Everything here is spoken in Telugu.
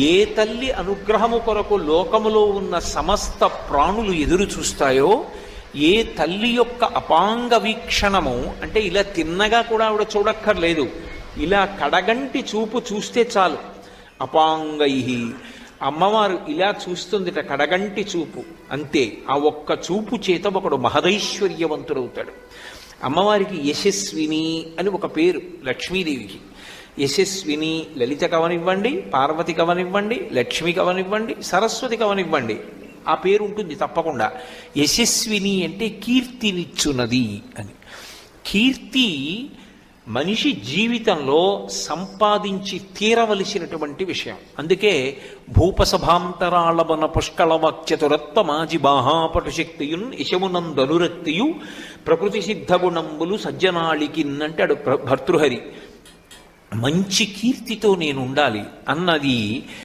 ఏ తల్లి అనుగ్రహము కొరకు లోకములో ఉన్న సమస్త ప్రాణులు ఎదురు చూస్తాయో, ఏ తల్లి యొక్క అపాంగ వీక్షణము అంటే ఇలా తిన్నగా కూడా ఆవిడ చూడక్కర్లేదు, ఇలా కడగంటి చూపు చూస్తే చాలు. అపాంగై అమ్మవారు ఇలా చూస్తుందిట, కడగంటి చూపు అంతే. ఆ ఒక్క చూపు చేత ఒకడు మహదైశ్వర్యవంతుడవుతాడు. అమ్మవారికి యశస్విని అని ఒక పేరు లక్ష్మీదేవికి. యశస్విని లలిత కవనివ్వండి, పార్వతి కవనివ్వండి, లక్ష్మి కవనివ్వండి, సరస్వతి కవనివ్వండి, ఆ పేరు ఉంటుంది తప్పకుండా. యశస్విని అంటే కీర్తినిచ్చున్నది అని. కీర్తి మనిషి జీవితంలో సంపాదించి తీరవలసినటువంటి విషయం. అందుకే భూపసభాంతరాళవన పుష్కళవాక్యతురత్వమాజి బాహాపటు శక్తియున్ యశమునందనురక్తియు ప్రకృతి సిద్ధగుణంబులు సజ్జనాళికిన్ అంటాడు భర్తృహరి. మంచి కీర్తితో నేను ఉండాలి అన్నది